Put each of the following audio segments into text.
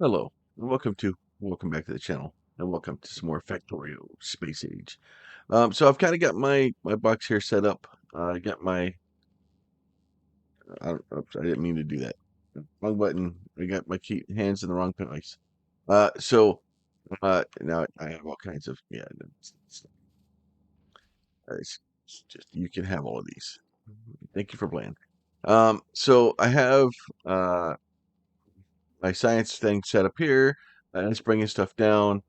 Hello, and welcome back to the channel, and welcome to some more Factorio Space Age. So I've kind of got my box here set up. I got my oops, I didn't mean to do that. Wrong button. I got my key hands in the wrong place. Now I have all kinds of it's just you can have all of these. Thank you for playing. So I have uh my science thing set up here. It's bringing stuff down.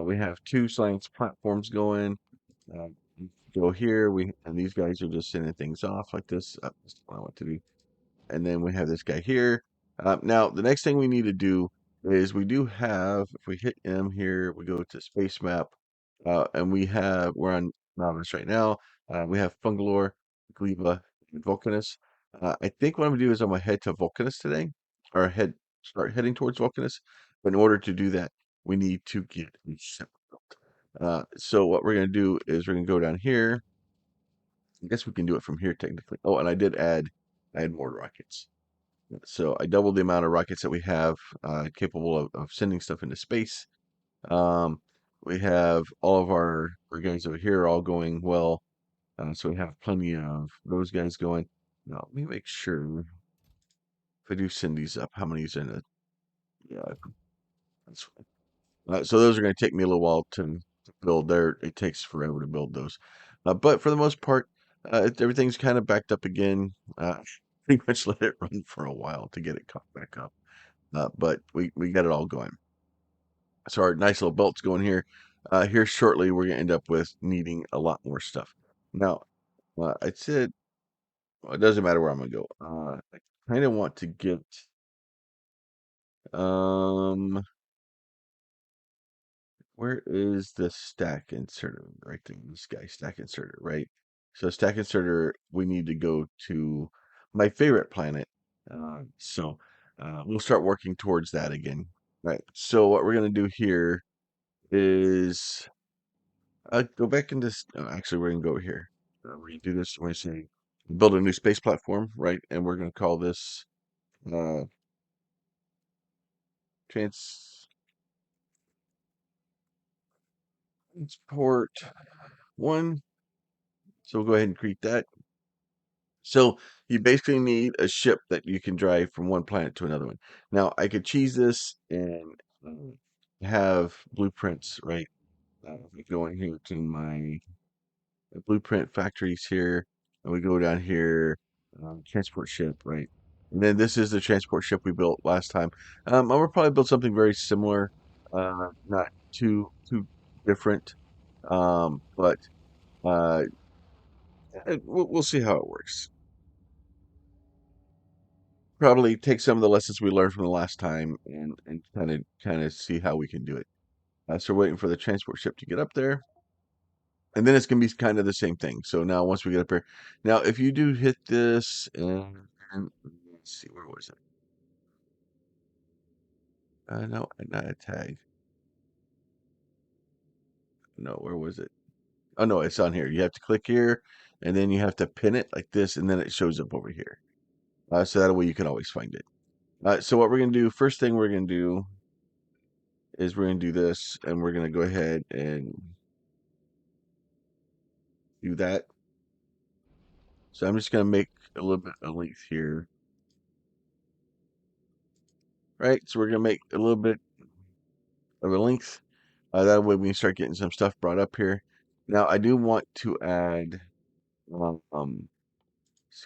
We have two science platforms going. Uh, go here. And these guys are just sending things off like this. This is what I want to do. And then we have this guy here. Now the next thing we need to do is we do have. If we hit M here, we go to space map, and we're on Novice right now. We have Fungalore, Gleba, and Vulcanus. I think what I'm gonna do is I'm gonna head to Vulcanus today, or start heading towards Vulcanus. But in order to do that, we need to get a ship built. So what we're gonna do is we're gonna go down here. I guess we can do it from here technically. Oh, and I had more rockets. So I doubled the amount of rockets that we have capable of sending stuff into space. Um, we have all of our guys over here all going well. So we have plenty of those guys going. Now, let me make sure if I do send these up, how many is in it? Yeah, that's fine. So those are going to take me a little while to build. There, it takes forever to build those. But for the most part, everything's kind of backed up again. Pretty much let it run for a while to get it caught back up. But we got it all going. So our nice little belt's going here. Here shortly, we're gonna end up with needing a lot more stuff. Now, I said well, it doesn't matter where I'm gonna go. I kind of want to get um, where is the stack inserter? Right there, this guy, stack inserter, right? So stack inserter, we need to go to my favorite planet. We'll start working towards that again. Right. So what we're gonna do here is go back into. Actually, we're gonna go here. We're gonna do this. We're gonna say build a new space platform, right? And we're gonna call this uh, transport one. So we'll go ahead and create that. So you basically need a ship that you can drive from one planet to another one. Now I could cheese this and have blueprints, right? We go in here to my blueprint factories here, and we go down here, transport ship, right? And then this is the transport ship we built last time. I will probably build something very similar, not too different, but uh, we'll see how it works. Probably take some of the lessons we learned from the last time and kind of see how we can do it. So we're waiting for the transport ship to get up there. And then it's gonna be kind of the same thing. So now once we get up here, now if you do hit this and let's see, where was it? No, not a tag. No, where was it? Oh no, it's on here. You have to click here, and then you have to pin it like this, and then it shows up over here. So that way you can always find it. So what we're gonna do, first thing we're gonna do is we're gonna do this, and we're gonna go ahead and do that. So I'm just gonna make a little bit of length here. Right, so we're gonna make a little bit of a length. That way we can start getting some stuff brought up here. Now I do want to add, let's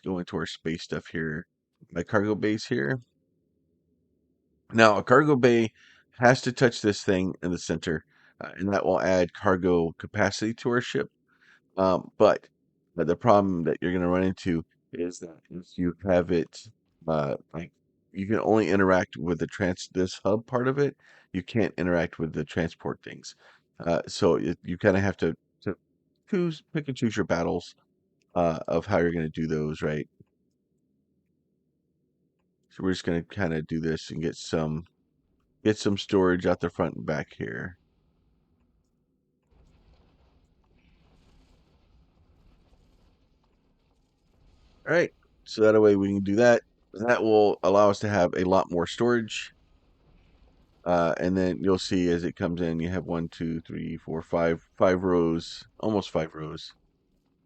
go into our space stuff here. My cargo base here. Now a cargo bay has to touch this thing in the center, and that will add cargo capacity to our ship. But the problem that you're going to run into is that if you have it, like you can only interact with this hub part of it. You can't interact with the transport things. You kind of have to pick and choose your battles of how you're going to do those, right? So we're just going to kind of do this and get some storage out the front and back here. All right. So that way we can do that. That will allow us to have a lot more storage. And then you'll see as it comes in, you have one, two, three, four, five rows, almost 5 rows.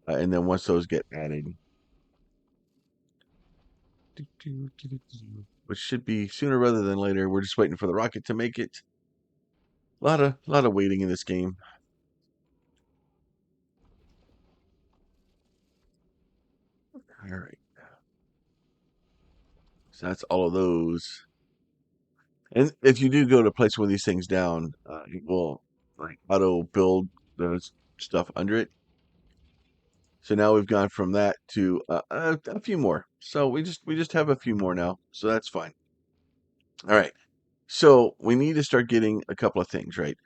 And then once those get added, which should be sooner rather than later, we're just waiting for the rocket to make it. A lot of waiting in this game. All right, so that's all of those. And if you do go to place one of these things down, it will like auto build those stuff under it. So now we've gone from that to a few more. So we just have a few more now. So that's fine. All right. So we need to start getting a couple of things, right?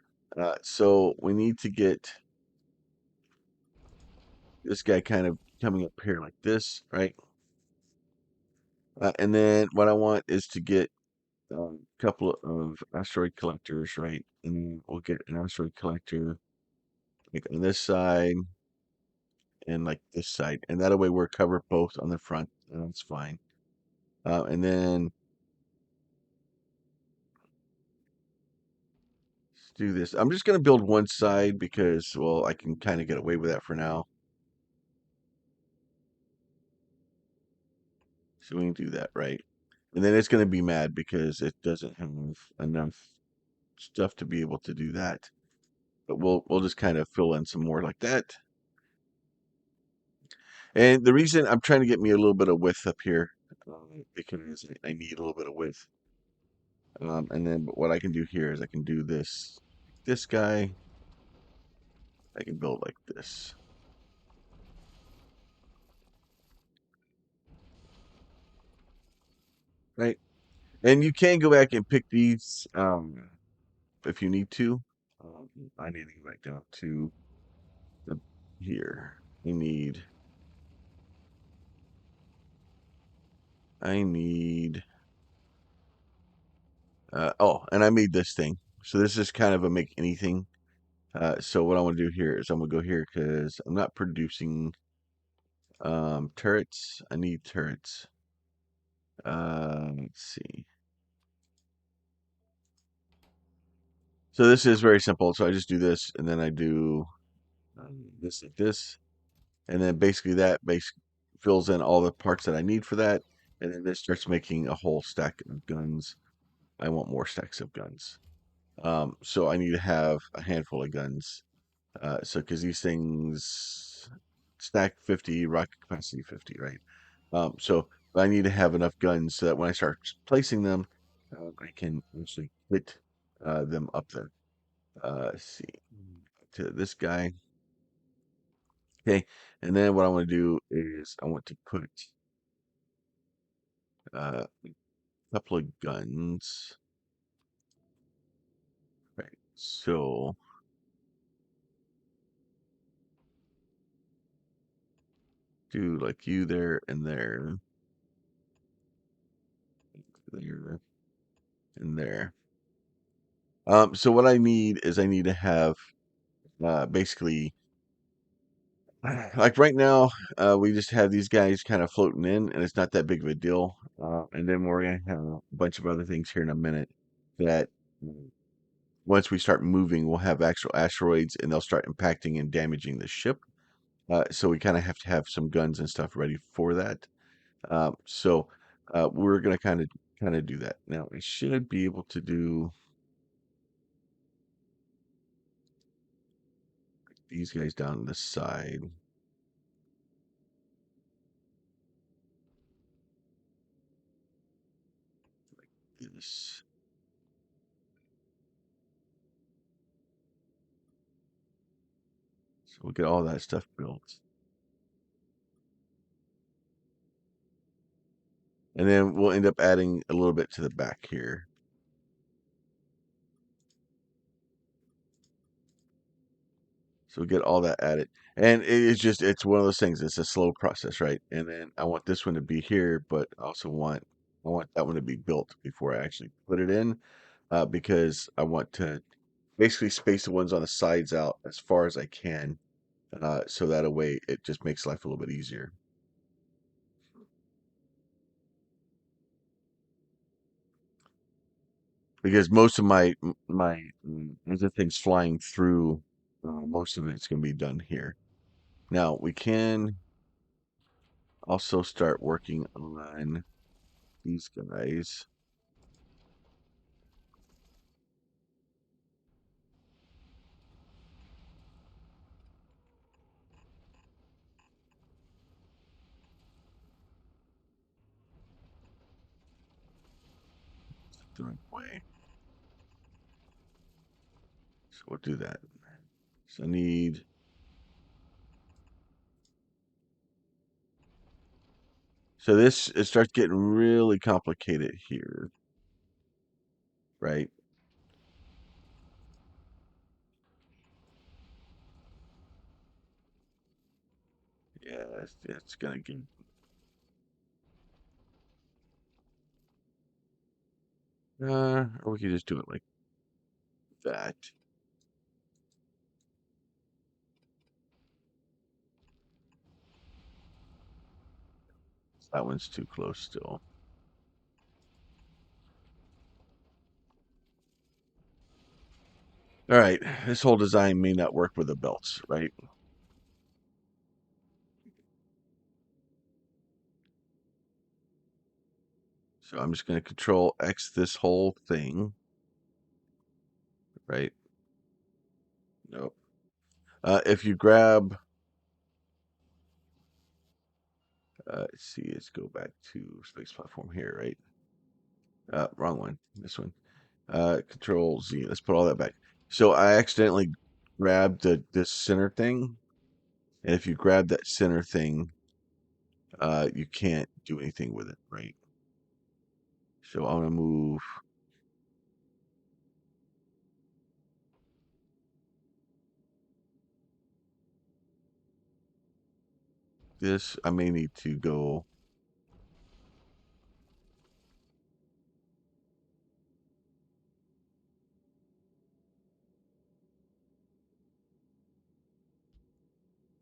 So we need to get this guy kind of coming up here like this, right? And then what I want is to get a couple of asteroid collectors, right? And we'll get an asteroid collector like on this side and like this side, and that way we're covered both on the front. And that's fine. And then let's do this. I'm just gonna build one side because, well, I can kind of get away with that for now. So we can do that, right? And then it's gonna be mad because it doesn't have enough stuff to be able to do that. But we'll just kind of fill in some more like that. And the reason I'm trying to get me a little bit of width up here, because I need a little bit of width. And then what I can do here is I can do this guy. I can build like this. Right? And you can go back and pick these if you need to. Um, I need to go back down to the here. I need I need oh, and I made this thing. So this is kind of a make anything. So what I want to do here is I'm gonna go here because I'm not producing turrets. I need turrets. Let's see. So this is very simple. So I just do this, and then I do this like this, and then basically that fills in all the parts that I need for that, and then this starts making a whole stack of guns. I want more stacks of guns. So I need to have a handful of guns. So because these things stack 50, rocket capacity 50, right? So I need to have enough guns so that when I start placing them, I can actually hit them up there. Let's see, to this guy. Okay, and then what I want to do is I want to put a couple of guns. Right, so do like you there and there, there and there. So what I need is I need to have basically like right now, we just have these guys kind of floating in, and it's not that big of a deal. And then we're gonna have a bunch of other things here in a minute that once we start moving, we'll have actual asteroids, and they'll start impacting and damaging the ship. So we kind of have to have some guns and stuff ready for that. So we're gonna kind of do that. Now we should be able to do these guys down on the side. This. So we'll get all that stuff built. And then we'll end up adding a little bit to the back here. So we'll get all that added. And it's one of those things, it's a slow process, right? And then I want this one to be here, but I want that one to be built before I actually put it in, because I want to basically space the ones on the sides out as far as I can, so that a way it just makes life a little bit easier. because most of my other things flying through, most of it's going to be done here. Now we can also start working on these guys. The right way. So we'll do that. So I need. So this it starts getting really complicated here, right? Yeah, it's gonna get. Or we could just do it like that. That one's too close still. All right, this whole design may not work with the belts, right? So I'm just going to control X this whole thing, right? Nope. If you grab, let's see, let's go back to space platform here, right? Wrong one. This one. Control Z. Let's put all that back. So I accidentally grabbed this center thing, and if you grab that center thing, you can't do anything with it, right? So I'm gonna move this. I may need to go.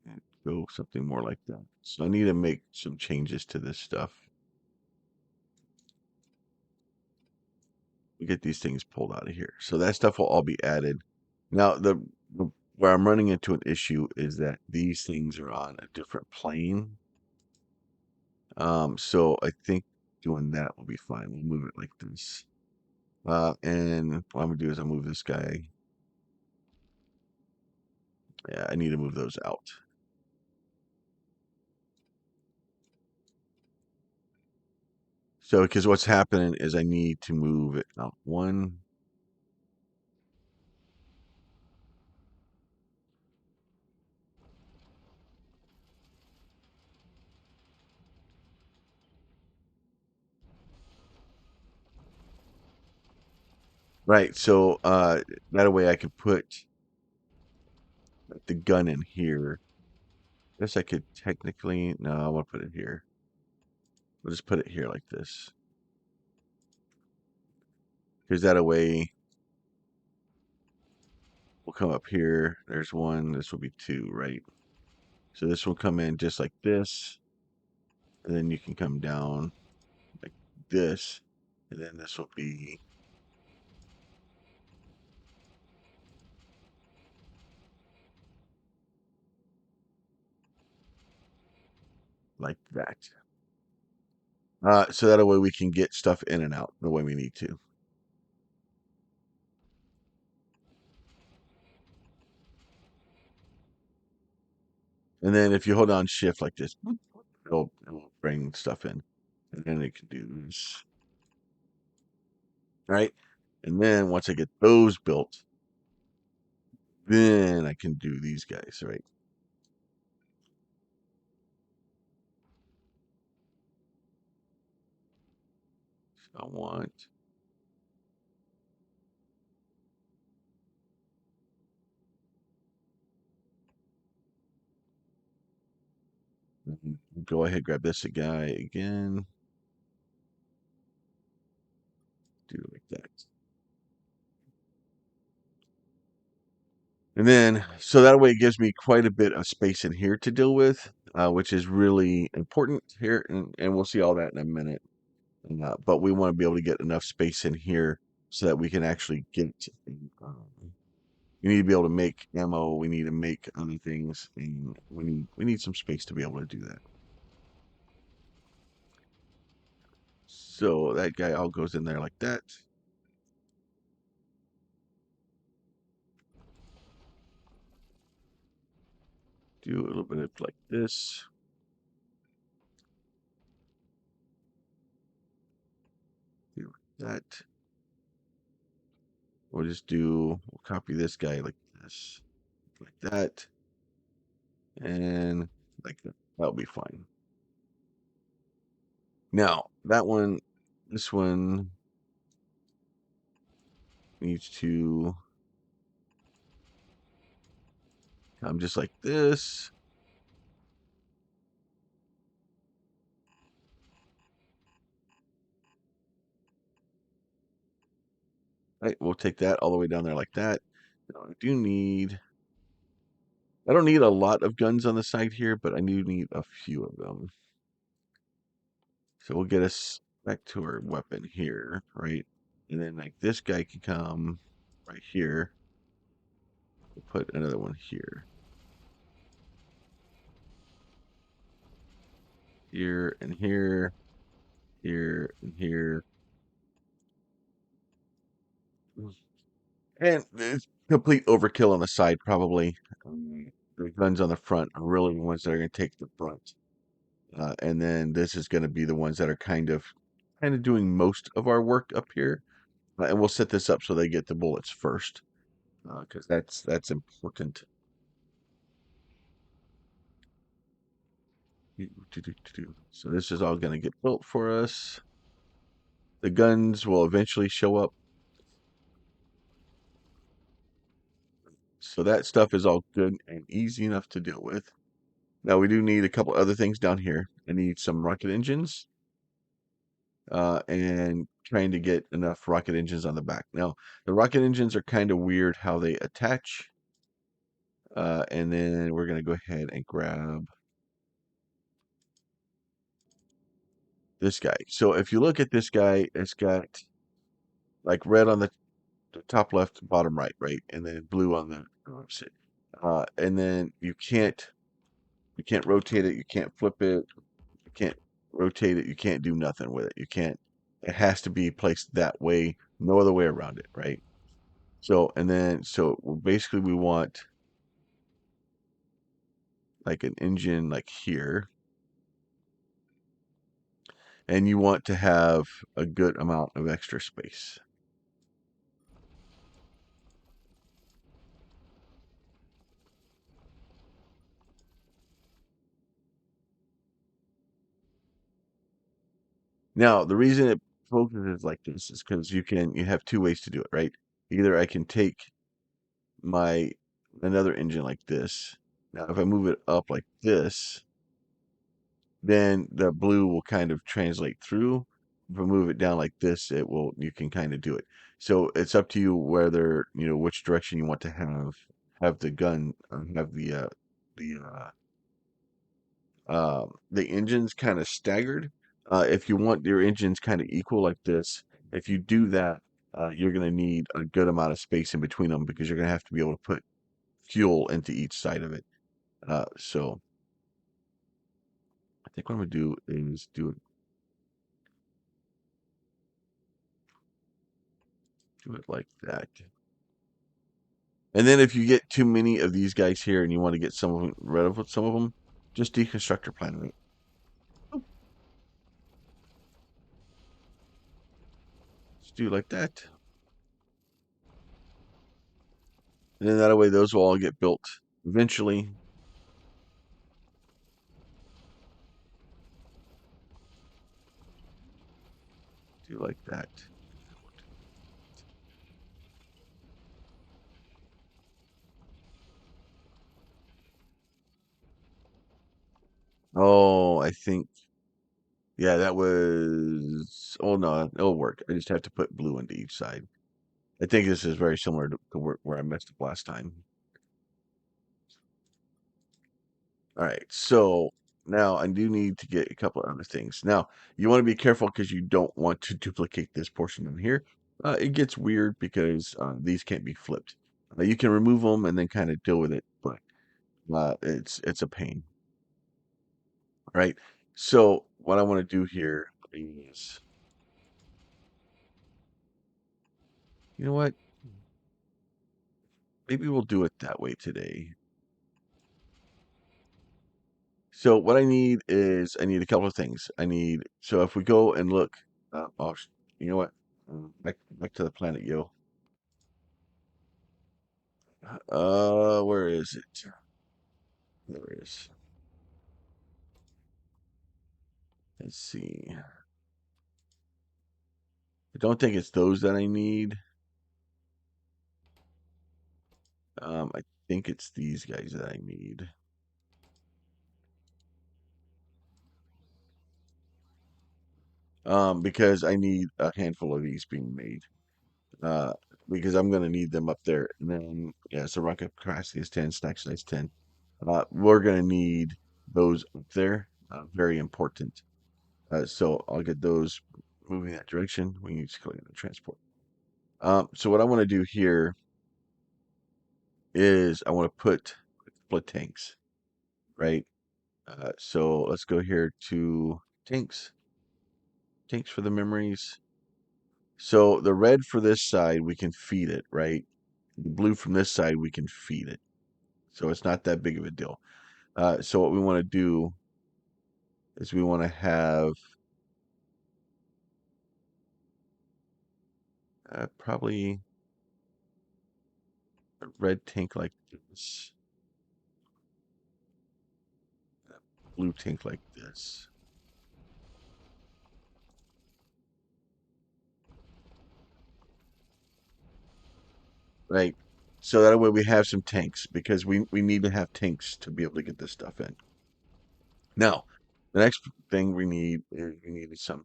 And go something more like that. So I need to make some changes to this stuff. We get these things pulled out of here. So that stuff will all be added. Now where I'm running into an issue is that these things are on a different plane. So I think doing that will be fine. We'll move it like this. And what I'm gonna do is I'll move this guy. Yeah, I need to move those out. So because what's happening is I need to move it out one. Right. So that way I could put the gun in here. I guess I could technically no, I want to put it here. We'll just put it here like this. Because that a way we'll come up here. There's one. This will be two, right? So this will come in just like this. And then you can come down like this. And then this will be like that. So that way we can get stuff in and out the way we need to. And then if you hold on shift like this, it'll bring stuff in. And then it can do this. Right? And then once I get those built, then I can do these guys, right? So I want go ahead, grab this guy again. Do it like that. And then, so that way it gives me quite a bit of space in here to deal with, which is really important here. And we'll see all that in a minute. But we want to be able to get enough space in here so that we can actually get. Um, we need to be able to make ammo. We need to make other things, and we need some space to be able to do that. So that guy all goes in there like that. Do a little bit of like this. Do that. We'll copy this guy like this, like that, and like that. That'll be fine. Now, this one needs to come just like this. Right, we'll take that all the way down there like that. Now, I don't need a lot of guns on the side here, but I do need a few of them. So we'll get us back to our weapon here, right? And then like this guy can come right here. We'll put another one here. Here and here. Here and here. And it's complete overkill on the side, probably. The guns on the front are really the ones that are going to take the brunt. And then this is going to be the ones that are kind of doing most of our work up here. And we'll set this up so they get the bullets first, because that's important. So this is all going to get built for us. The guns will eventually show up. So that stuff is all good and easy enough to deal with. Now we do need a couple other things down here. I need some rocket engines, and trying to get enough rocket engines on the back. Now the rocket engines are kind of weird how they attach. And then we're gonna go ahead and grab this guy. So if you look at this guy, it's got like red on the top left, bottom right, right, and then blue on the opposite. And then you can't rotate it, you can't flip it, you can't rotate it, you can't do nothing with it. You can't. It has to be placed that way, no other way around it, right? So basically we want like an engine like here, and you want to have a good amount of extra space. Now, the reason it focuses like this is because you have two ways to do it, right? Either I can take my another engine like this. Now, if I move it up like this, then the blue will kind of translate through. If I move it down like this, you can kind of do it. So it's up to you whether, which direction you want to have the gun, have the engines kind of staggered. If you want your engines kind of equal like this, if you do that, you're going to need a good amount of space in between them because you're going to have to be able to put fuel into each side of it. So I think what I'm going to do is do it like that. And then if you get too many of these guys here and you want to get rid of some of them, just deconstruct your planet. Just do it like that. And then that way those will all get built eventually. Do like that. Oh, I think, yeah, that was. Oh no, it'll work. I just have to put blue into each side. I think this is very similar to where I messed up last time. All right, so now I do need to get a couple of other things. Now, you want to be careful because you don't want to duplicate this portion in here. It gets weird because these can't be flipped. You can remove them and then kind of deal with it, but it's a pain, right? So what I want to do here is, you know what? Maybe we'll do it that way today. So what I need is I need a couple of things. So if we go and look, you know what? Back to the planet, yo. Where is it? There it is. Let's see. I don't think it's those that I need. I think it's these guys that I need. Because I need a handful of these being made. Uh, because I'm gonna need them up there. And then yeah, so rocket capacity is 10, stack size 10. We're gonna need those up there. Very important. So I'll get those moving that direction. We need to click on the transport. So what I want to do here is I want to put split tanks, right? So let's go here to tanks, tanks for the memories. So the red for this side, we can feed it, right? The blue from this side, we can feed it. So it's not that big of a deal. So what we want to do is we want to have probably a red tank like this, a blue tank like this, right? So that way we have some tanks because we need to have tanks to be able to get this stuff in. Now, the next thing we need is we need some.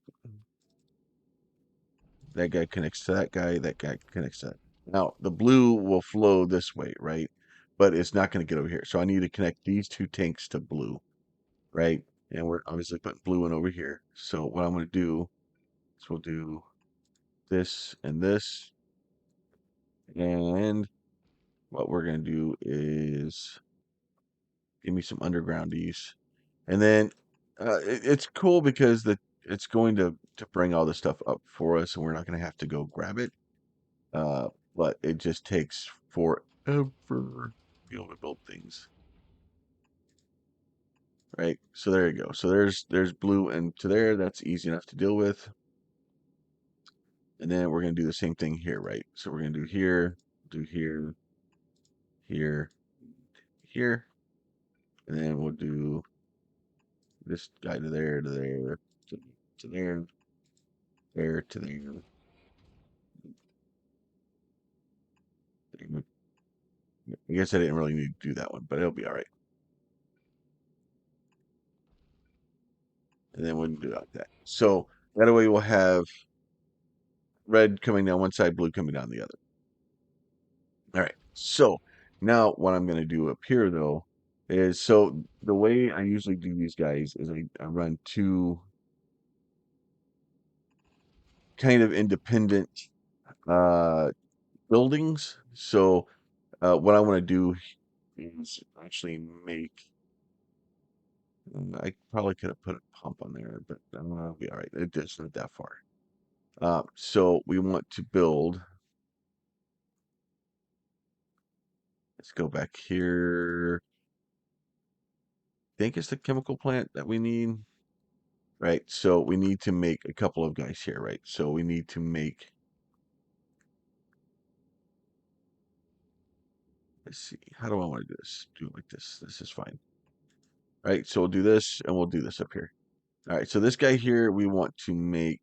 That guy connects to that guy connects to that. Now, the blue will flow this way, right? But it's not going to get over here. So I need to connect these two tanks to blue, right? And we're obviously putting blue in over here. So what I'm going to do is we'll do this and this. And what we're going to do is give me some undergroundies. And then it's cool because it's going to bring all this stuff up for us and we're not going to have to go grab it. Uh, but it just takes forever to be able to build things, right? So there you go. So there's blue and to there. That's easy enough to deal with. And then we're gonna do the same thing here, right? So we're gonna do here, here, here, and then we'll do this guy to there, to there, to there, there to there. I guess I didn't really need to do that one, but it'll be all right. And then we'll do it like that. So that way we'll have red coming down one side, blue coming down the other. All right. So now what I'm going to do up here though is so the way I usually do these guys is I run two kind of independent uh, buildings. So what I want to do is actually make. I probably could have put a pump on there, but it'll be all right. It isn't that far. So we want to build. Let's go back here. I think it's the chemical plant that we need. Right? So we need to make a couple of guys here, right? So we need to make, let's see, how do I want to do this? Do it like this. This is fine. Right? So we'll do this and we'll do this up here. All right. So this guy here, we want to make,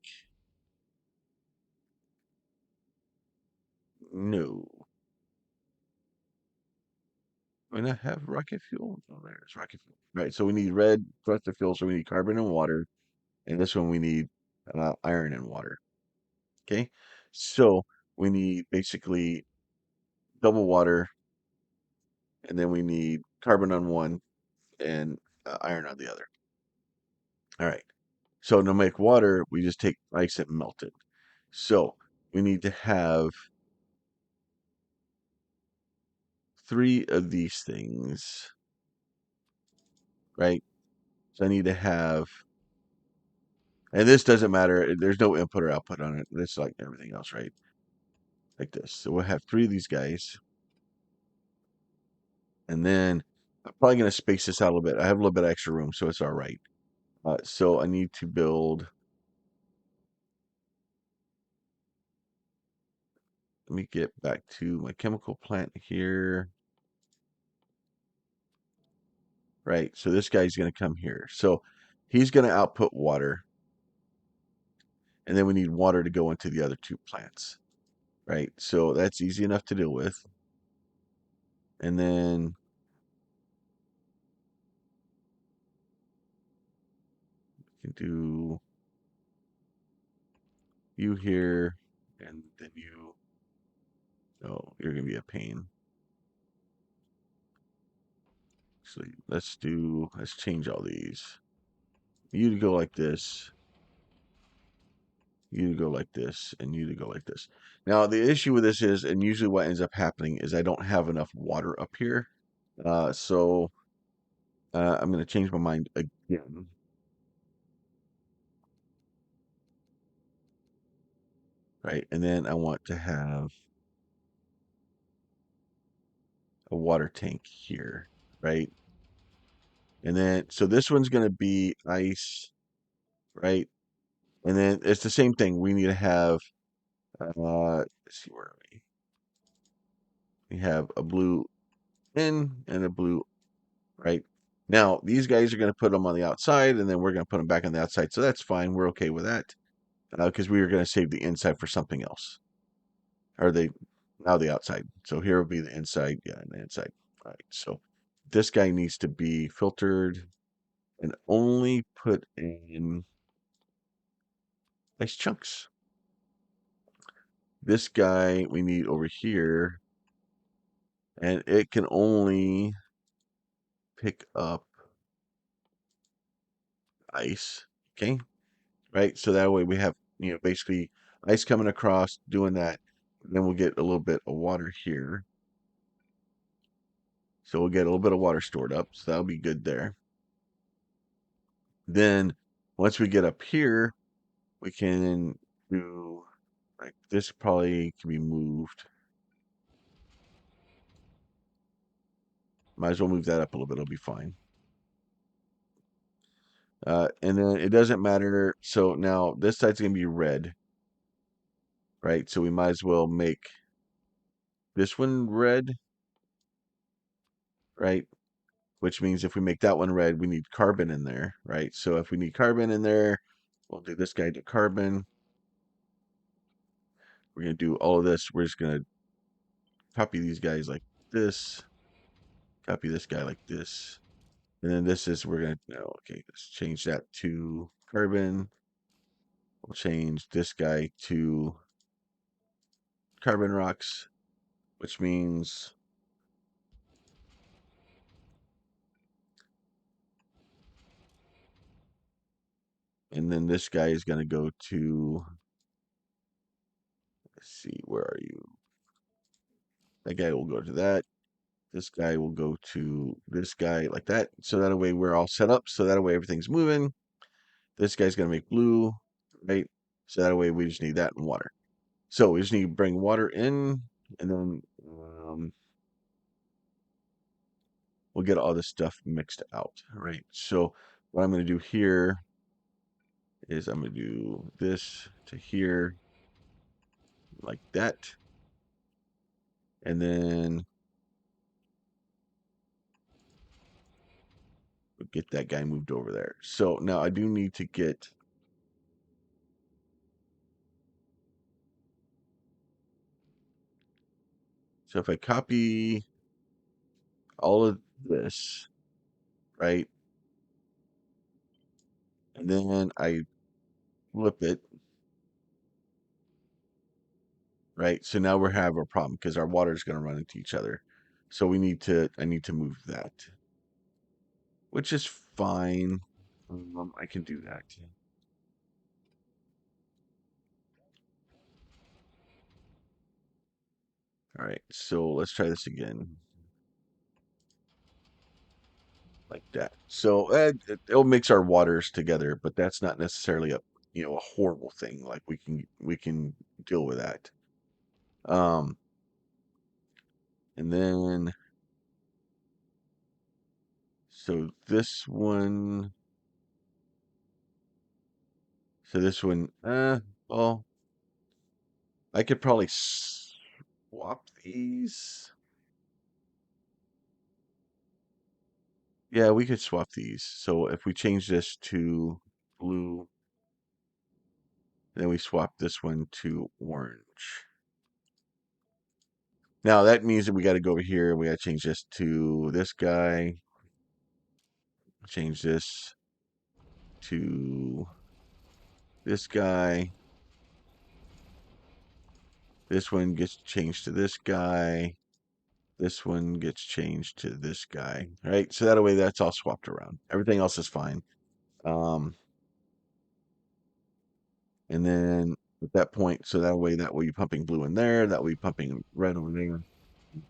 no. Do I not have rocket fuel? Oh, there's rocket fuel. Right. So we need red thrust fuel. So we need carbon and water. And this one we need iron and water. Okay. So we need basically double water. And then we need carbon on one and iron on the other. All right. So to make water, we just take ice and melt it. So we need to have 3 of these things, right? So I need to have, and this doesn't matter. There's no input or output on it. It's like everything else, right? Like this. So we'll have 3 of these guys. And then I'm probably going to space this out a little bit. I have a little bit of extra room, so it's all right. So I need to build, let me get back to my chemical plant here. Right, so this guy's going to come here. So he's going to output water. And then we need water to go into the other 2 plants. Right, so that's easy enough to deal with. And then you can do you here, and then you, oh, you're going to be a pain. So let's change all these. You to go like this, you to go like this, and you to go like this. Now, the issue with this is, and usually what ends up happening is I don't have enough water up here. So I'm going to change my mind again. Right, and then I want to have a water tank here, right? And then, so this one's going to be ice, right? And then it's the same thing. We need to have, let's see, where are we? We have a blue in and a blue, right? Now, these guys are going to put them on the outside, and then we're going to put them back on the outside. So that's fine. We're okay with that because we were going to save the inside for something else. Or now the outside. So here will be the inside. Yeah, and the inside. All right. So this guy needs to be filtered and only put in nice chunks. This guy we need over here, and it can only pick up ice. Okay. Right. So that way we have, basically ice coming across doing that. Then we'll get a little bit of water here. So we'll get a little bit of water stored up. So that'll be good there. Then once we get up here, we can do, like, this probably can be moved. Might as well move that up a little bit. It'll be fine. And then it doesn't matter. So now this side's going to be red, right? So we might as well make this one red, right? Which means if we make that one red, we need carbon in there, right? So if we need carbon in there, we'll do this guy to carbon. We're going to do all of this. We're just going to copy these guys like this, copy this guy like this. And then this is, we're going to, okay, let's change that to carbon. We'll change this guy to carbon rocks, which means and then this guy is going to go to, let's see, where are you? That guy will go to that. This guy will go to this guy like that. So that way we're all set up. So that way everything's moving. This guy's going to make blue, right? So that way we just need that and water. So we just need to bring water in, and then we'll get all this stuff mixed out, right? So what I'm going to do here is I'm going to do this to here like that. And then we'll get that guy moved over there. So now I do need to get, so if I copy all of this, right? And then I flip it, right? So now we have a problem because our water is going to run into each other. So I need to move that, which is fine. I can do that. All right, so let's try this again, like that. So it'll mix our waters together, but that's not necessarily a horrible thing. Like we can deal with that. Um, and then so this one, so this one, well, I could probably swap these. Yeah, we could swap these. So if we change this to blue, then we swap this one to orange. Now that means that we got to go over here. We got to change this to this guy. Change this to this guy. This one gets changed to this guy. This one gets changed to this guy. All right. So that way that's all swapped around. Everything else is fine. Um, and then at that point, so that way you're pumping blue in there, that way you're pumping red over there.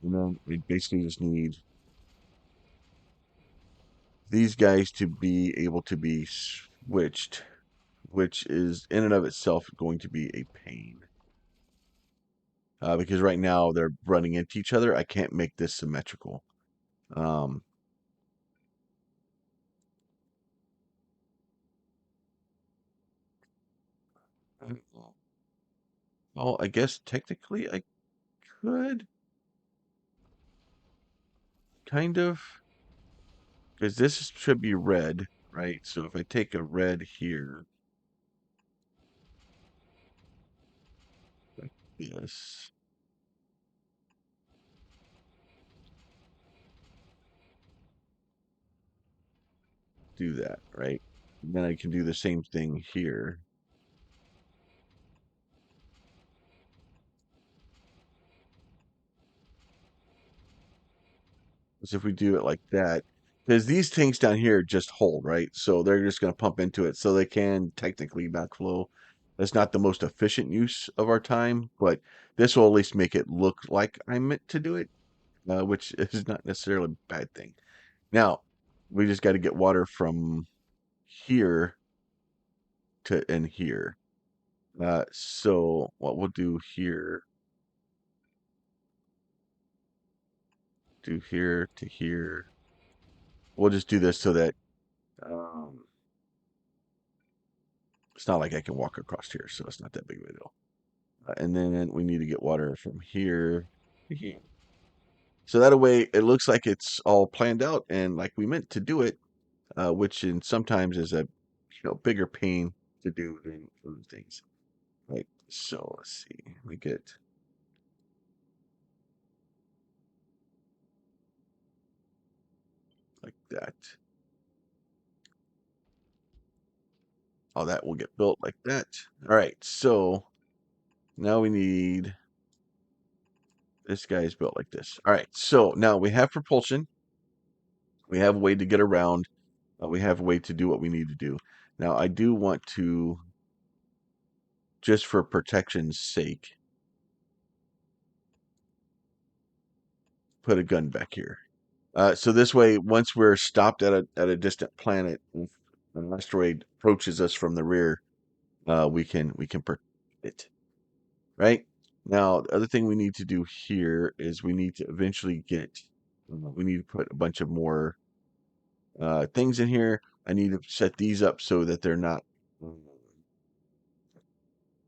And then we basically just need these guys to be able to be switched, which is in and of itself going to be a pain. Because right now they're running into each other. I can't make this symmetrical. Um, well, I guess technically I could, kind of, because this should be red, right? So if I take a red here, like this, do that, right? And then I can do the same thing here. Is if we do it like that, because these tanks down here just hold, right? So they're just going to pump into it, so they can technically backflow. That's not the most efficient use of our time, but this will at least make it look like I meant to do it, which is not necessarily a bad thing. Now, we just got to get water from here to in here. So what we'll do here to here. We'll just do this so that um, it's not like I can walk across here, so it's not that big of a deal. And then we need to get water from here to here. So that way it looks like it's all planned out and like we meant to do it, which in sometimes is a bigger pain to do than other things. Right. So let's see. We get like that. All that will get built like that. All right. So now we need this guy is built like this. All right. So now we have propulsion. We have a way to get around. We have a way to do what we need to do. Now I do want to, just for protection's sake, put a gun back here. So this way, once we're stopped at a distant planet, if an asteroid approaches us from the rear, we can protect it. Right now, the other thing we need to do here is we need to eventually get. We need to put a bunch of more things in here. I need to set these up so that they're not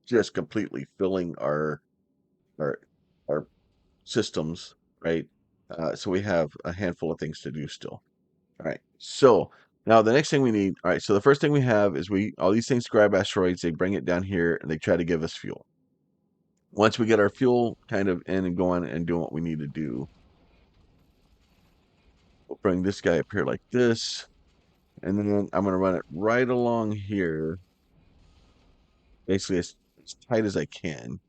just completely filling our our systems, right? So we have a handful of things to do still. All right. So now the next thing we need. All right. So the first thing we have is all these things grab asteroids. They bring it down here and they try to give us fuel. Once we get our fuel kind of in and going and doing what we need to do, we'll bring this guy up here like this, and then I'm going to run it right along here, basically as tight as I can.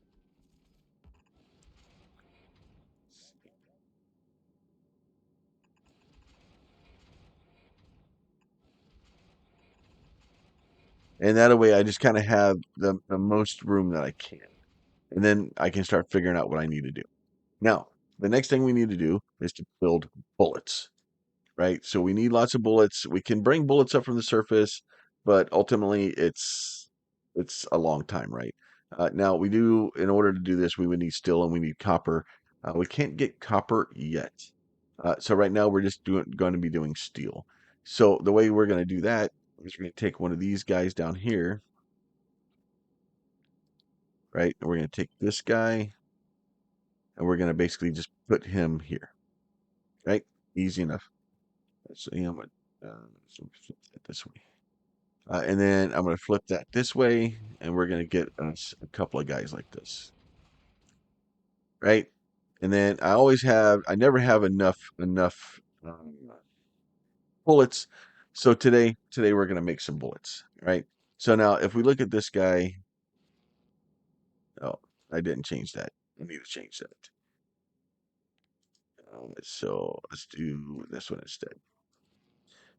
And that way I just kind of have the most room that I can. And then I can start figuring out what I need to do. Now, the next thing we need to do is to build bullets, right? So we need lots of bullets. We can bring bullets up from the surface, but ultimately it's a long time, right? Now we do, in order to do this, we would need steel and we need copper. We can't get copper yet. So right now we're just going to be doing steel. So the way we're going to do that is we're going to take one of these guys down here, right? And we're going to take this guy and we're going to basically just put him here, right? Easy enough. So, so flip that this way. And then I'm going to flip that this way, and we're going to get us a couple of guys like this, right? And then I never have enough bullets. So today we're going to make some bullets, right? So now if we look at this guy, oh, I didn't change that. I need to change that. So let's do this one instead.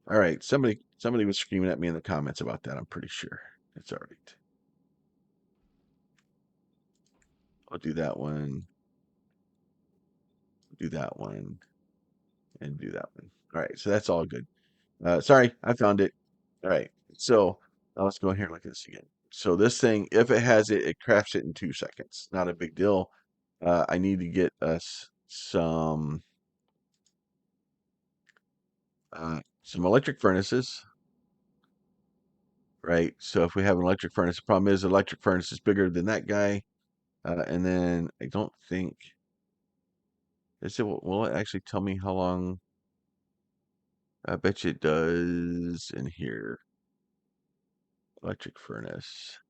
All right, somebody was screaming at me in the comments about that. I'm pretty sure it's all right. I'll do that one, do that one, and do that one. All right, so that's all good. Sorry, I found it. All right, so now let's go in here and look at this again. So this thing, if it has it, it crafts it in 2 seconds. Not a big deal. I need to get us some electric furnaces, right? So if we have an electric furnace, the problem is the electric furnace is bigger than that guy. And then I don't think, will it actually tell me how long? I bet you it does in here. Electric furnace.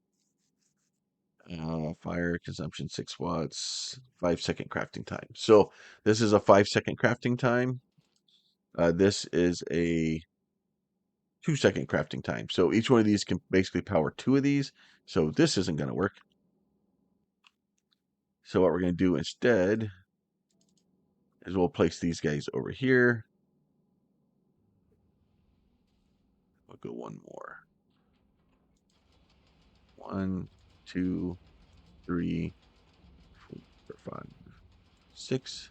Fire consumption 6 watts, 5 second crafting time. So this is a 5 second crafting time. This is a 2 second crafting time. So each one of these can basically power 2 of these. So this isn't going to work. So what we're going to do instead is we'll place these guys over here. We'll go one more. 1, 2, 3, 4, 5, 6.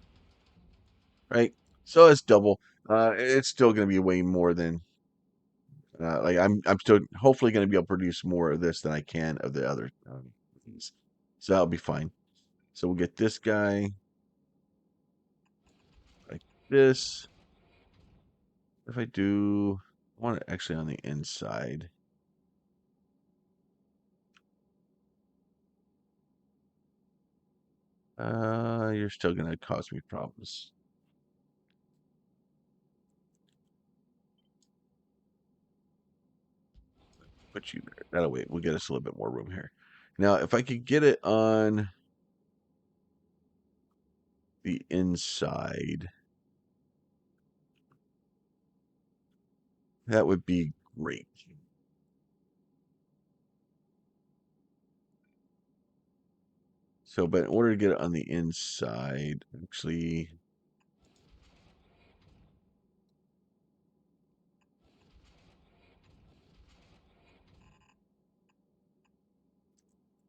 Right? So it's double. It's still going to be way more than like I'm still hopefully going to be able to produce more of this than I can of the other things. So that'll be fine. So we'll get this guy like this. If I do, I want it actually on the inside. You're still going to cause me problems. Put you there. That'll wait. We'll get us a little bit more room here. Now, if I could get it on the inside, that would be great. So, but in order to get it on the inside, actually,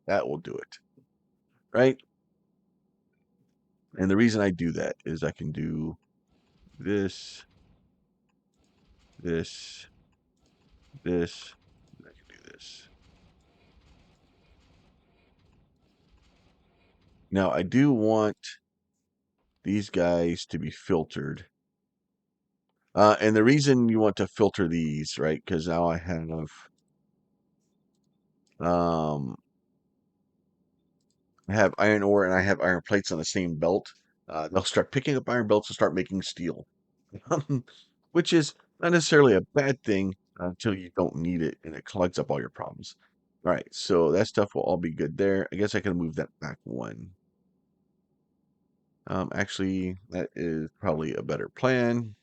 that will do it, right? And the reason I do that is I can do this, this, this, and I can do this. Now, I do want these guys to be filtered. And the reason you want to filter these, right? Because now um, I have iron ore and I have iron plates on the same belt. They'll start picking up iron belts and start making steel, which is not necessarily a bad thing until you don't need it and it clogs up all your problems. All right, so that stuff will all be good there. I guess I can move that back one. Actually, that is probably a better plan.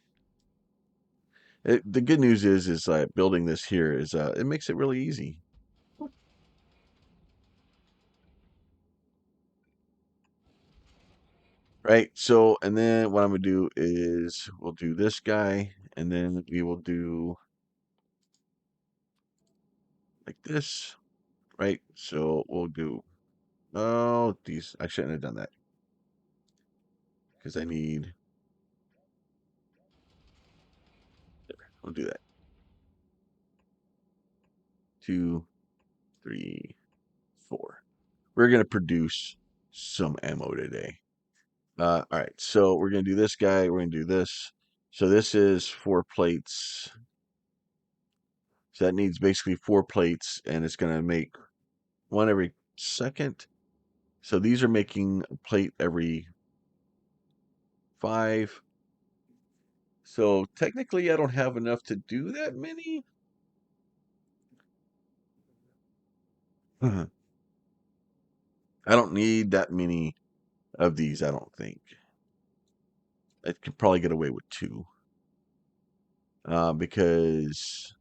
The good news is building this here is it makes it really easy. Right. So, and then what I'm gonna do is we'll do this guy, and then we will do like this, right? So we'll do, oh, these, I shouldn't have done that. because I need. We'll do that. 2, 3, 4. We're gonna produce some ammo today. All right, so we're gonna do this guy. We're gonna do this. So this is 4 plates. So that needs basically 4 plates, and it's gonna make one every second. So these are making a plate every 5. So technically, I don't have enough to do that many. I don't need that many of these, I don't think. I could probably get away with 2. Because,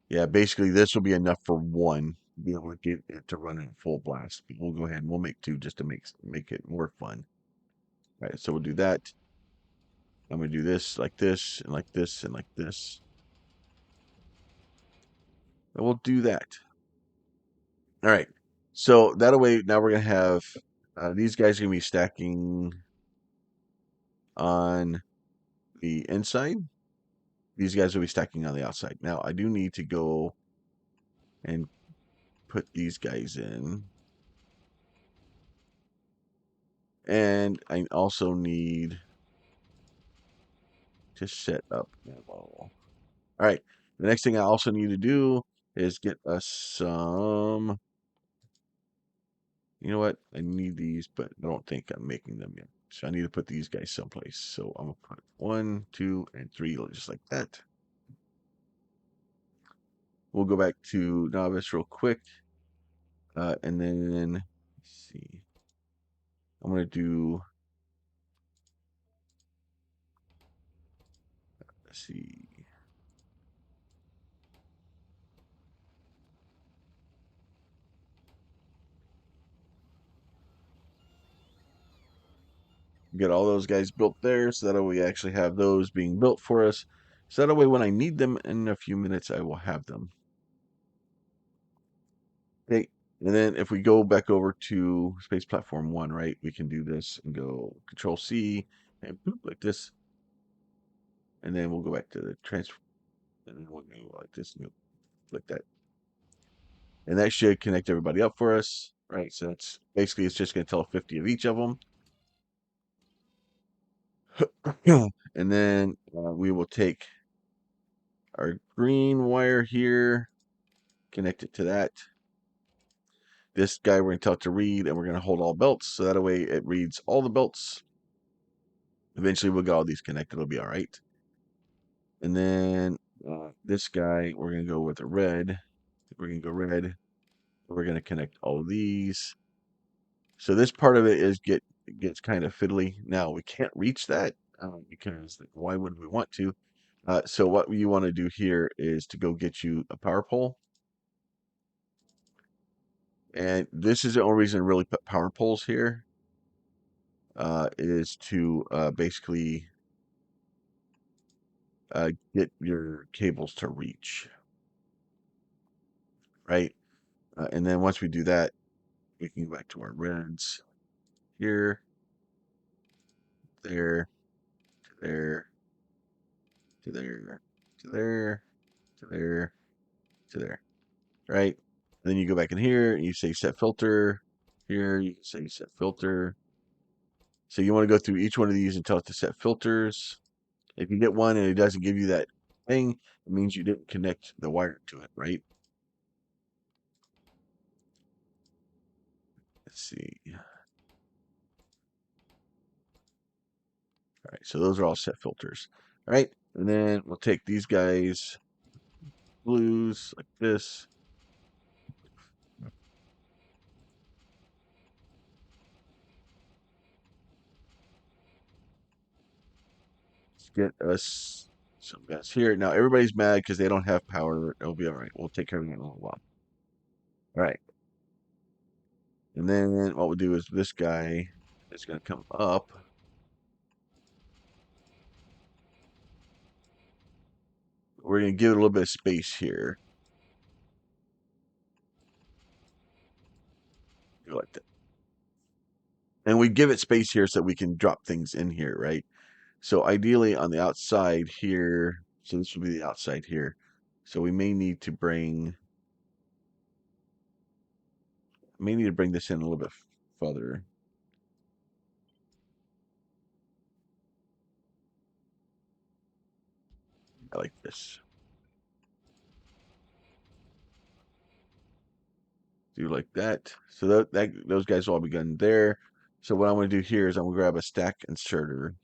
yeah, basically this will be enough for 1 to be able to get it to run in full blast. But we'll go ahead and we'll make 2 just to make it more fun. All right, so we'll do that. I'm going to do this, and like this, and like this, and like this. And we'll do that. All right. So that way, now we're going to have these guys going to be stacking on the inside. These guys will be stacking on the outside. Now, I do need to go and put these guys in. And I also need to set up ammo. All right. The next thing I also need to do is get us some. You know what? I need these, but I don't think I'm making them yet. So I need to put these guys someplace. So I'm going to put 1, 2, and 3, just like that. We'll go back to novice real quick. And then, let's see. I'm going to do, let's see. Get all those guys built there. So that way we actually have those being built for us. So that way when I need them in a few minutes, I will have them. Okay. And then if we go back over to Space Platform 1, right, we can do this and go Control C and boop, like this. And then we'll go back to the transfer. And then we'll go like this, like that. And that should connect everybody up for us, right? So it's basically, it's just going to tell 50 of each of them. And then we will take our green wire here, connect it to that. This guy we're going to tell it to read, and we're going to hold all belts. So that way it reads all the belts. Eventually we'll get all these connected. It'll be all right. And then this guy, we're going to go with a red. We're going to go red. We're going to connect all of these. So this part of it gets kind of fiddly. Now we can't reach that because why would we want to? So what you want to do here is to go get you a power pole. And this is the only reason to really put power poles here is to basically get your cables to reach, right? And then once we do that, we can go back to our reds here, there, to there, to there, to there, to there, to there, right? And then you go back in here and you say set filter. Here you can say set filter. So you want to go through each one of these and tell it to set filters. If you get one and it doesn't give you that thing, it means you didn't connect the wire to it, right? Let's see. All right, so those are all set filters. All right, and then we'll take these guys, blues, like this. Let's get us some guys here. Now, everybody's mad because they don't have power. It'll be all right. We'll take care of it in a little while. All right. And then what we'll do is this guy is going to come up. We're going to give it a little bit of space here. Go like that. And we give it space here so that we can drop things in here, right? So ideally on the outside here, so this will be the outside here. So we may need to bring this in a little bit further. I like this. Do like that. So that those guys will all be going there. So what I'm going to do here is I'm going to grab a stack inserter.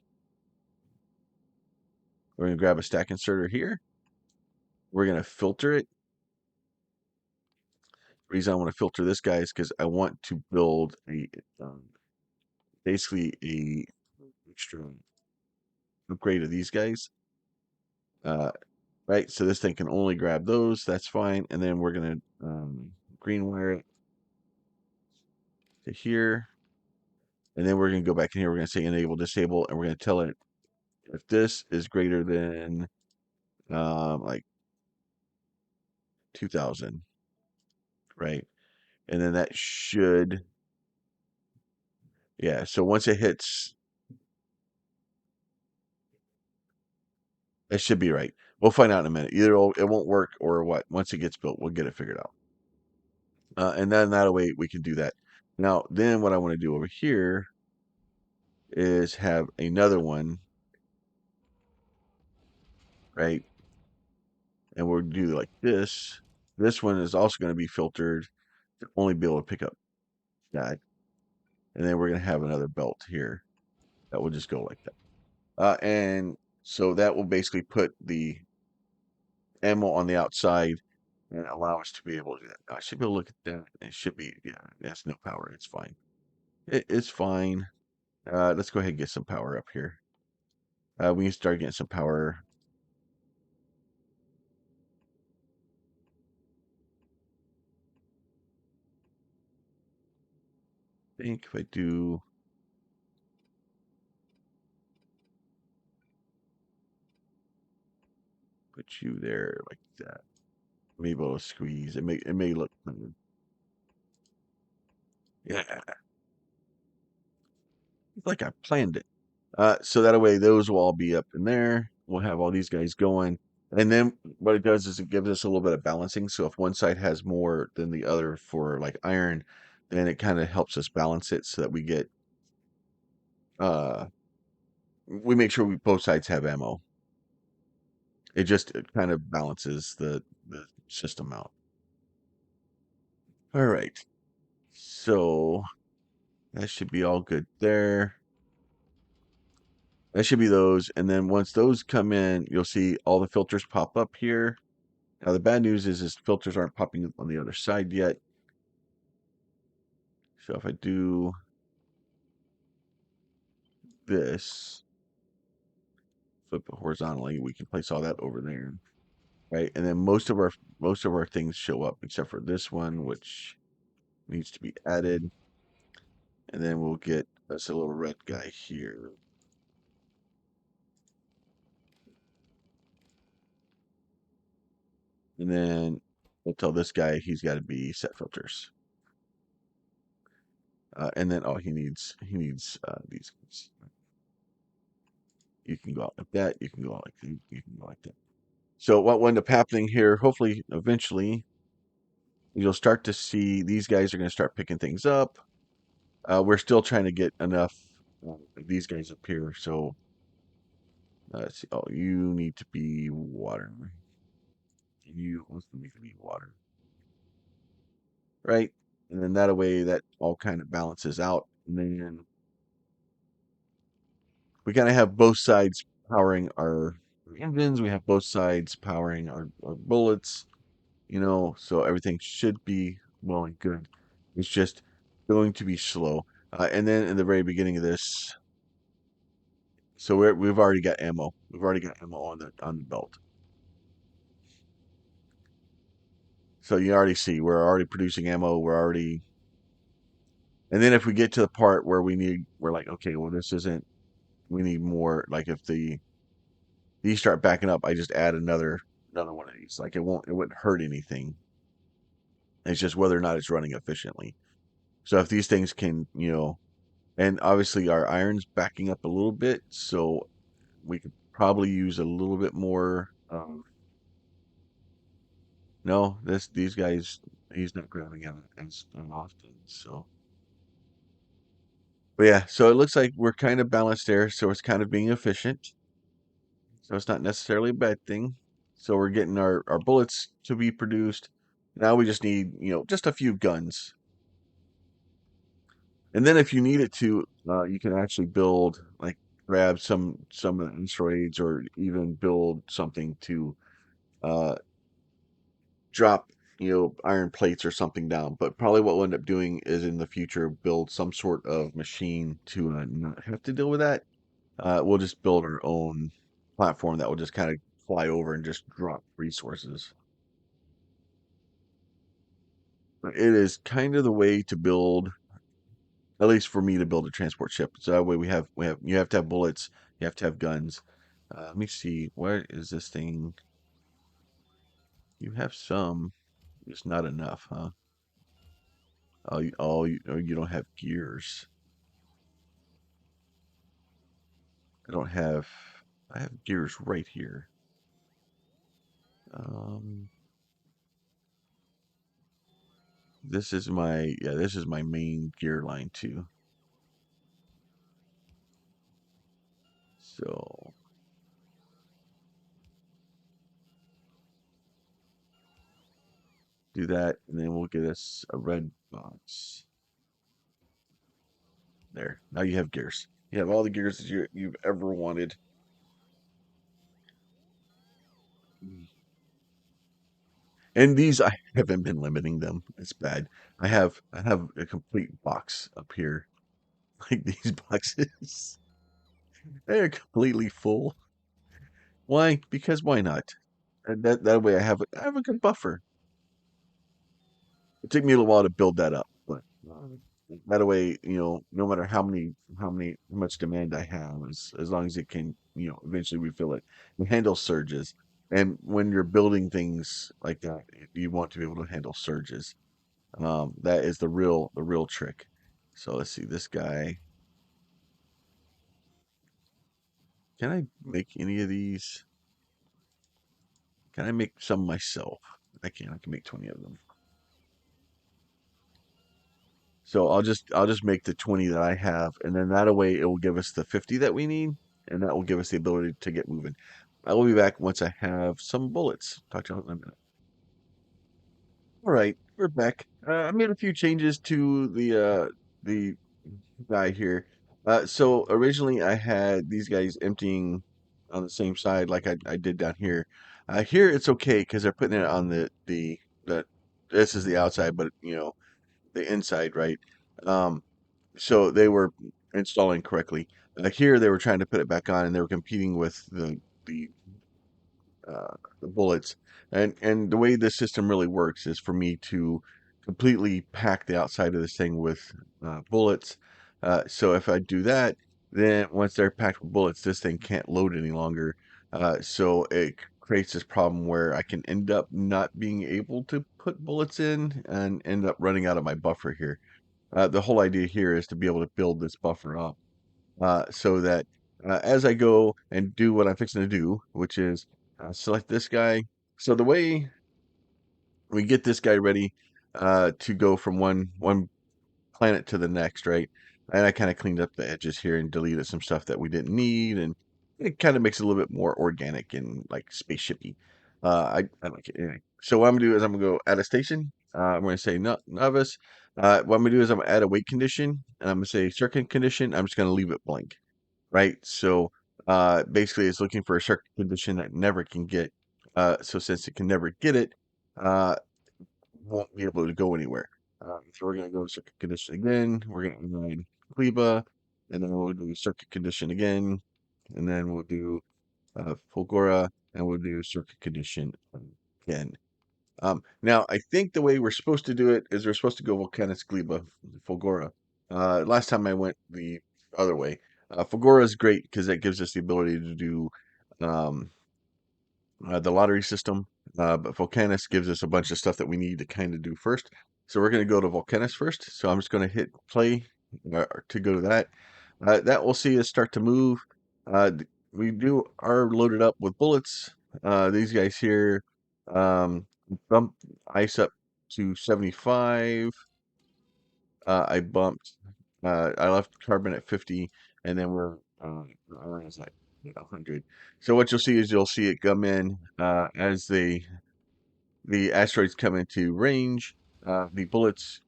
We're going to grab a stack inserter here. We're going to filter it. The reason I want to filter this guy is because I want to build a basically a extra upgrade of these guys. Right, so this thing can only grab those. That's fine. And then we're going to green wire it to here. And then we're going to go back in here. We're going to say enable, disable, and we're going to tell it if this is greater than like 2000, right? And then that should, yeah. So once it hits, it should be right. We'll find out in a minute. Either it won't work or what. Once it gets built, we'll get it figured out. And then that way we can do that. Now, then what I want to do over here is have another one, right? And we'll do like this. This one is also going to be filtered to only be able to pick up that. And then we're going to have another belt here that will just go like that. And so that will basically put the ammo on the outside and allow us to be able to do that. I should be able to look at that. It should be, yeah, that's no power. It's fine. It's fine. Let's go ahead and get some power up here. We can start getting some power. I think if I do put you there like that, maybe I'll squeeze. It may look, yeah, like I planned it. So that way those will all be up in there. We'll have all these guys going. And then what it does is it gives us a little bit of balancing. So if one side has more than the other for like iron, then it kind of helps us balance it so that uh we make sure both sides have ammo. It kind of balances the system out. All right. So that should be all good there. That should be those. And then once those come in, you'll see all the filters pop up here. Now the bad news is filters aren't popping up on the other side yet. So if I do this, flip it horizontally, we can place all that over there, right? And then most of our things show up except for this one, which needs to be added. And then we'll get us a little red guy here. And then we'll tell this guy he's got to be set filters. And then he needs these guys. You can go out like that. You can go out like that. You can go like that. So what will end up happening here, hopefully, eventually, you'll start to see these guys are going to start picking things up. We're still trying to get enough of these guys up here. So let's see. Oh, you need to be water. You also need to be water. Right? And then that way that all kind of balances out. And then we kind of have both sides powering our engines. We have both sides powering our bullets, so everything should be well and good. It's just going to be slow. And then in the very beginning of this, so we've already got ammo. We've already got ammo on the belt. So you already see we're already producing ammo. And then if we get to the part where we're like, okay, well, this isn't, we need more. Like if these start backing up, I just add another one of these. Like it wouldn't hurt anything. It's just whether or not it's running efficiently. So if these things can, And obviously our iron's backing up a little bit, so we could probably use a little bit more. No, these guys, he's not grabbing out as often. So, but yeah, so it looks like we're kind of balanced there. So it's kind of being efficient. So it's not necessarily a bad thing. So we're getting our bullets to be produced. Now we just need, just a few guns. And then if you need it to, you can actually build, like, grab some of the asteroids, or even build something to uh, drop, iron plates or something down. But probably what we'll end up doing is in the future build some sort of machine to not have to deal with that. We'll just build our own platform that will just kind of fly over and just drop resources. It is kind of the way to build, at least for me, to build a transport ship. So that way we have you have to have bullets, you have to have guns. Let me see, where is this thing? You have some, just not enough, huh? Oh, you don't have gears. I don't have. I have gears right here. Um, this is my main gear line too. So do that, and then we'll get us a red box. There. Now you have gears. You have all the gears that you've ever wanted. Mm. And these, I haven't been limiting them. It's bad. I have a complete box up here. Like these boxes, they're completely full. Why? Because why not? And that way I have a good buffer. It took me a little while to build that up, but that way, no matter how much demand I have, as long as it can, eventually refill it. It handles surges, and when you're building things like that, you want to be able to handle surges. That is the real trick. So let's see this guy. Can I make any of these? Can I make some myself? I can. I can make 20 of them. So I'll just make the 20 that I have, and then that way it will give us the 50 that we need, and that will give us the ability to get moving. I will be back once I have some bullets. Talk to you in a minute. All right, we're back. I made a few changes to the guy here. So originally I had these guys emptying on the same side like I did down here. Here it's okay because they're putting it on the this is the outside, but the inside, right? Um, so they were installing correctly. Here they were trying to put it back on, and they were competing with the the bullets. And the way this system really works is for me to completely pack the outside of this thing with bullets. So if I do that, then once they're packed with bullets, this thing can't load any longer. So it creates this problem where I can end up not being able to put bullets in and end up running out of my buffer here. The whole idea here is to be able to build this buffer up so that as I go and do what I'm fixing to do, which is select this guy. So the way we get this guy ready to go from one planet to the next, right? And I kind of cleaned up the edges here and deleted some stuff that we didn't need, and it kind of makes it a little bit more organic and like spaceshipy. I like it anyway. So what I'm gonna do is I'm gonna go add a station. I'm gonna say no, novice. What I'm gonna do is I'm gonna add a wait condition, and I'm gonna say circuit condition. I'm just gonna leave it blank, right? So basically, it's looking for a circuit condition that never can get. So since it can never get it, uh, won't be able to go anywhere. So we're going to go to circuit condition again. We're going to add Kleba, and then we'll do circuit condition again, and then we'll do Fulgora, and we'll do circuit condition again. Now, I think the way we're supposed to do it is we're supposed to go Volcanus Gleba, Fulgora. Last time I went the other way. Fulgora is great because that gives us the ability to do um, the lottery system. But Volcanus gives us a bunch of stuff that we need to kind of do first. So we're going to go to Volcanus first. So I'm just going to hit play to go to that. That will see us start to move. We do are loaded up with bullets. These guys here bump ice up to 75. I bumped. I left carbon at 50, and then we're iron is like 100. So what you'll see is you'll see it come in as the asteroids come into range. The bullets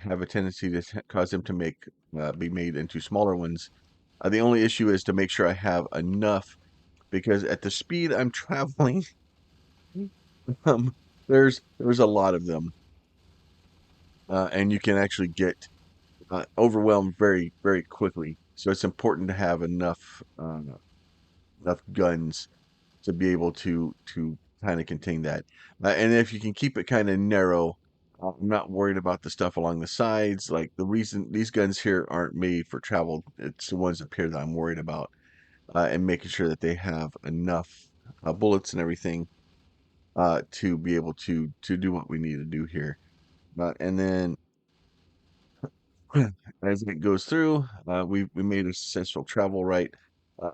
have a tendency to cause them to be made into smaller ones. The only issue is to make sure I have enough because at the speed I'm traveling, um, there's a lot of them, and you can actually get overwhelmed very quickly. So it's important to have enough guns to be able to kind of contain that. And if you can keep it kind of narrow, I'm not worried about the stuff along the sides. Like the reason these guns here aren't made for travel, it's the ones up here that I'm worried about, and making sure that they have enough bullets and everything to be able to do what we need to do here. And then as it goes through, we made a successful travel right,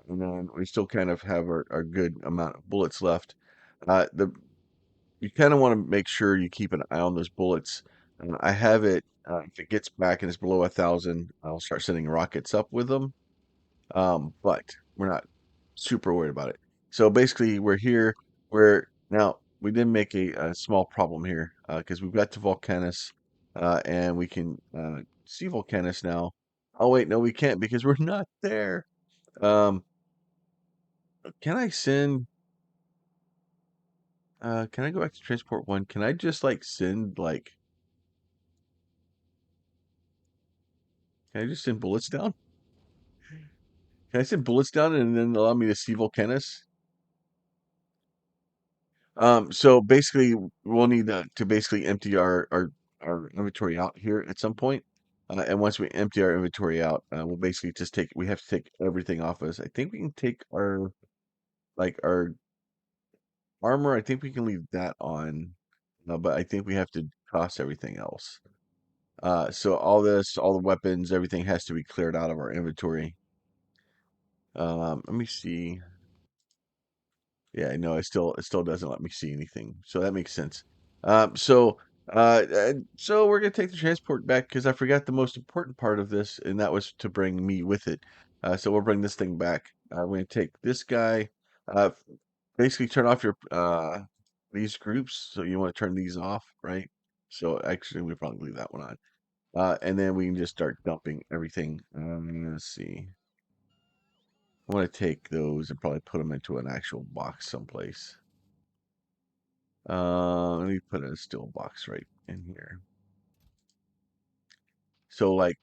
and then we still kind of have our good amount of bullets left. The You kind of want to make sure you keep an eye on those bullets. I have it. If it gets back and it's below 1,000, I'll start sending rockets up with them. But we're not super worried about it. So basically, we're here. We're now we did make a small problem here because we've got to Volcanus, and we can see Volcanus now. Oh wait, no, we can't because we're not there. Um, can I send? Can I go back to transport one? Can I just like send like? Can I just send bullets down? Can I send bullets down and then allow me to see Volcanus? So basically, we'll need to basically empty our inventory out here at some point. And once we empty our inventory out, we'll basically just we have to take everything off us. I think we can take our armor. I think we can leave that on, but I think we have to toss everything else. So all the weapons, everything has to be cleared out of our inventory. Let me see. Yeah, no, it still doesn't let me see anything. So that makes sense. So we're gonna take the transport back because I forgot the most important part of this, and that was to bring me with it. So we'll bring this thing back. We're gonna take this guy. Uh, Basically turn off your these groups. So you want to turn these off, right? So actually, we probably leave that one on. And then we can just start dumping everything. Let's see. I want to take those and probably put them into an actual box someplace. Let me put a still box right in here. So like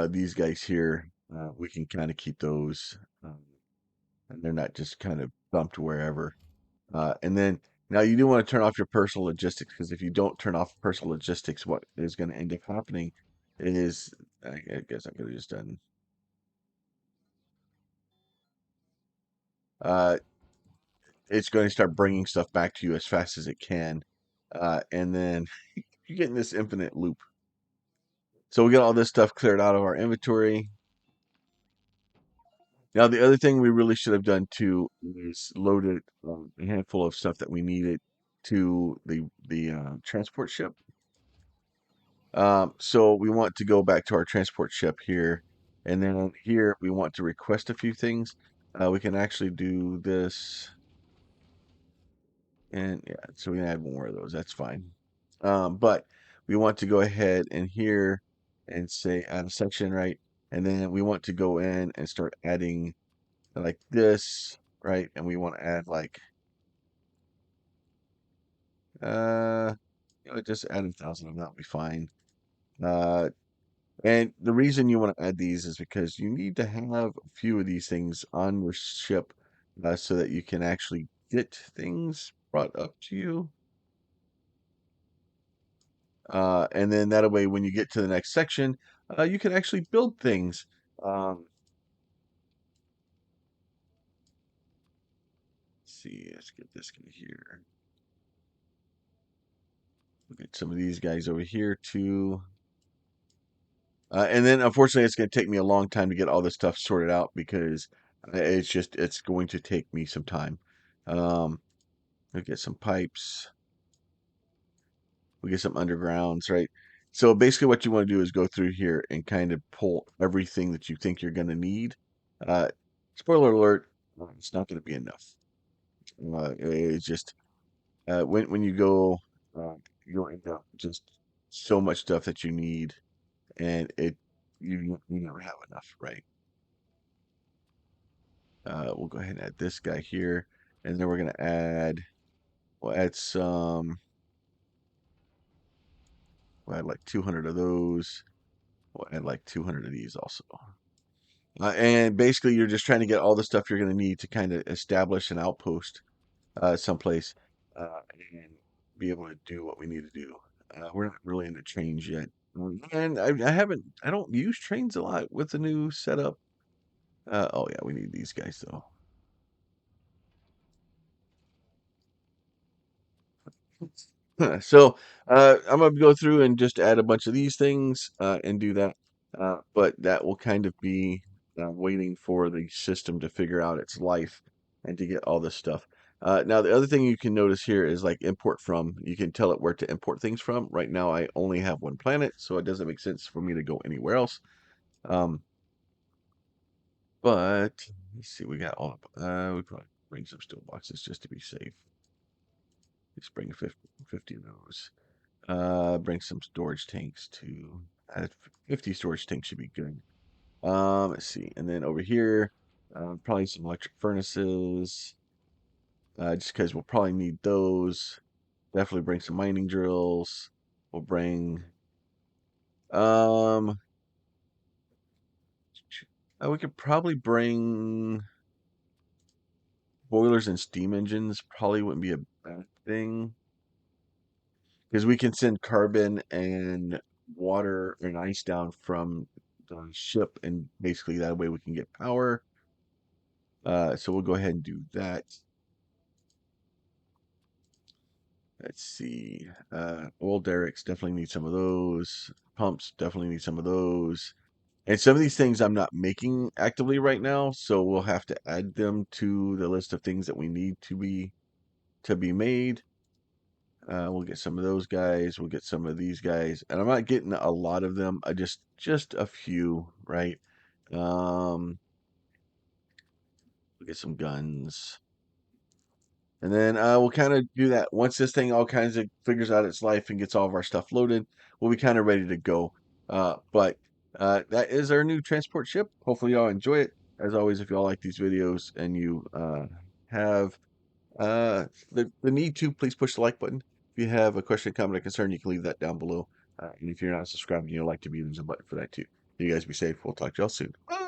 these guys here, we can kind of keep those, and they're not just kind of dumped wherever. And then now you do want to turn off your personal logistics because if you don't turn off personal logistics, what is going to end up happening is, I guess I could have just done. Uh, it's going to start bringing stuff back to you as fast as it can, and then you get in this infinite loop. So we get all this stuff cleared out of our inventory. Now, the other thing we really should have done too is loaded a handful of stuff that we needed to the transport ship. So we want to go back to our transport ship here, and then here we want to request a few things. We can actually do this, and yeah, so we can add more of those. That's fine. But we want to go ahead and here and say add a section, right? And then we want to go in and start adding like this, right? And we want to add like uh just add 1,000 of them, that'll be fine. Uh and the reason you want to add these is because you need to have a few of these things on your ship so that you can actually get things brought up to you. And then that way when you get to the next section, you can actually build things. Um, let's see, let's get this guy here. Look at some of these guys over here too. And then unfortunately, it's going to take me a long time to get all this stuff sorted out because it's going to take me some time. Um, we get some pipes, we get some undergrounds, right? So basically, what you want to do is go through here and kind of pull everything that you think you're going to need. Uh, Spoiler alert, it's not going to be enough. It's just when you go, you'll end up just so much stuff that you need, and you never have enough, right? We'll go ahead and add this guy here, and then we're gonna add. We'll add some. We'll add like 200 of those. We'll add like 200 of these also. And basically, you're just trying to get all the stuff you're gonna need to kind of establish an outpost someplace, and be able to do what we need to do. We're not really into trains yet, and I haven't. I don't use trains a lot with the new setup. Oh yeah, we need these guys though. So I'm gonna go through and just add a bunch of these things and do that. But that will kind of be waiting for the system to figure out its life and to get all this stuff. Now the other thing you can notice here is like import from. You can tell it where to import things from. Right now I only have one planet, so it doesn't make sense for me to go anywhere else. Um, but let's see, we got all of, we probably bring some steel boxes just to be safe. Let's bring 50 of those. Bring some storage tanks too. 50 storage tanks should be good. Let's see. And then over here, probably some electric furnaces, just because we'll probably need those. Definitely bring some mining drills. We'll bring, um, we could probably bring boilers and steam engines. Probably wouldn't be a bad thing because we can send carbon and water and ice down from the ship, and basically that way we can get power. So we'll go ahead and do that. Let's see. Oil derricks definitely need some of those. Pumps definitely need some of those. And some of these things I'm not making actively right now, so we'll have to add them to the list of things that we need to be made. We'll get some of those guys. We'll get some of these guys, and I'm not getting a lot of them. I just a few, right? Um, we'll get some guns, and then we'll kind of do that once this thing all kinds of figures out its life and gets all of our stuff loaded. We'll be kind of ready to go. But that is our new transport ship. Hopefully, y'all enjoy it. As always, if y'all like these videos and you have the need to, please push the like button. If you have a question, comment, or concern, you can leave that down below. And if you're not subscribed and you'd like to be, there's a button for that too. You guys be safe. We'll talk to y'all soon. Bye.